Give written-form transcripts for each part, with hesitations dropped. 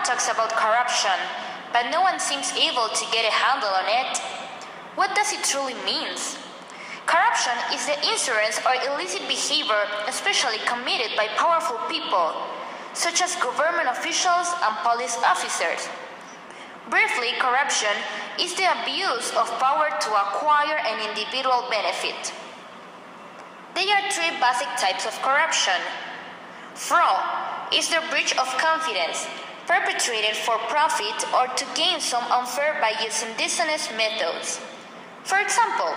talks about corruption, but no one seems able to get a handle on it. What does it truly mean? Corruption is the insurance or illicit behavior especially committed by powerful people, such as government officials and police officers. Briefly, corruption is the abuse of power to acquire an individual benefit. There are three basic types of corruption. Fraud is the breach of confidence, perpetrated for profit or to gain some unfair by using dishonest methods. For example,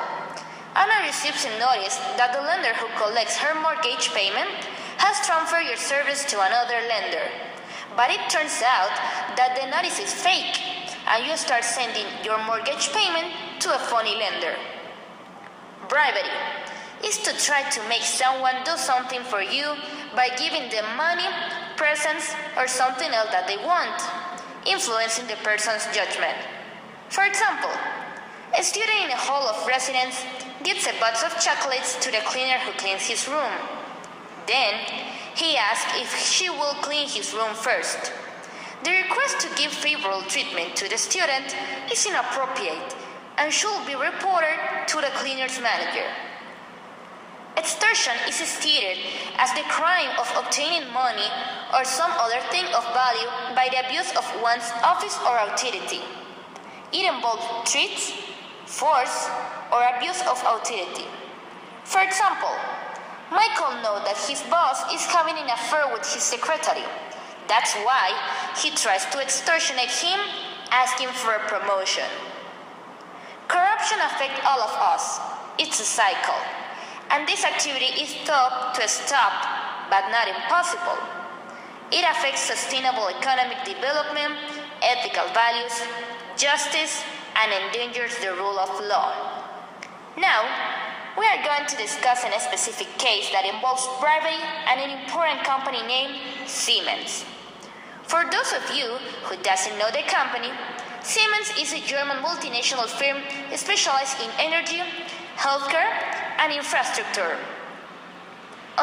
Anna receives a notice that the lender who collects her mortgage payment has transferred your service to another lender. But it turns out that the notice is fake, and you start sending your mortgage payment to a phony lender. Bribery is to try to make someone do something for you by giving them money, presents, or something else that they want, influencing the person's judgment. For example, a student in a hall of residence gives a box of chocolates to the cleaner who cleans his room. Then, he asks if she will clean his room first. The request to give favorable treatment to the student is inappropriate and should be reported to the cleaner's manager. Extortion is stated as the crime of obtaining money or some other thing of value by the abuse of one's office or authority. It involves threats, force, or abuse of authority. For example, Michael knows that his boss is having an affair with his secretary. That's why he tries to extortionate him, asking for a promotion. Corruption affects all of us. It's a cycle. And this activity is thought to stop, but not impossible. It affects sustainable economic development, ethical values, justice, and endangers the rule of law. Now, we are going to discuss a specific case that involves bribery and an important company named Siemens. For those of you who doesn't know the company, Siemens is a German multinational firm specialized in energy, healthcare, and infrastructure.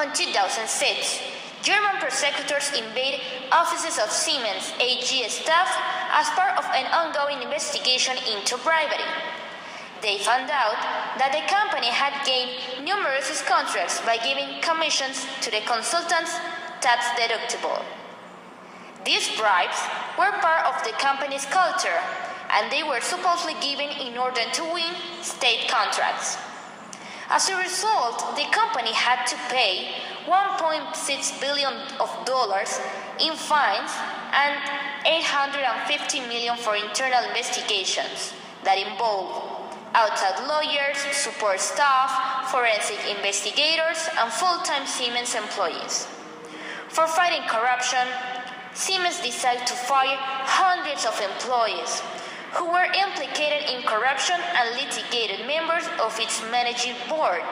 In 2006, German prosecutors invaded offices of Siemens AG staff as part of an ongoing investigation into bribery. They found out that the company had gained numerous contracts by giving commissions to the consultants tax deductible. These bribes were part of the company's culture, and they were supposedly given in order to win state contracts. As a result, the company had to pay $1.6 billion in fines and $850 million for internal investigations that involved outside lawyers, support staff, forensic investigators, and full-time Siemens employees. For fighting corruption, Siemens decided to fire hundreds of employees who were implicated in corruption and litigated members of its managing board.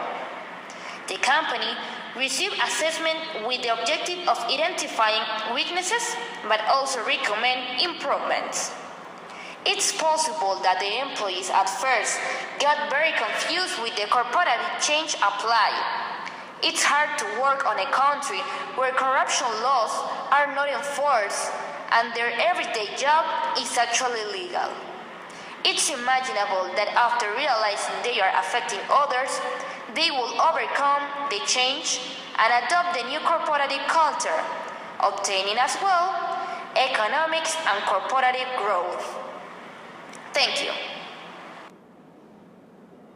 The company received assessment with the objective of identifying weaknesses, but also recommend improvements. It's possible that the employees at first got very confused with the corporative change applied. It's hard to work on a country where corruption laws are not enforced and their everyday job is actually legal. It's imaginable that after realizing they are affecting others, they will overcome the change and adopt the new corporative culture, obtaining as well economics and corporative growth. Thank you.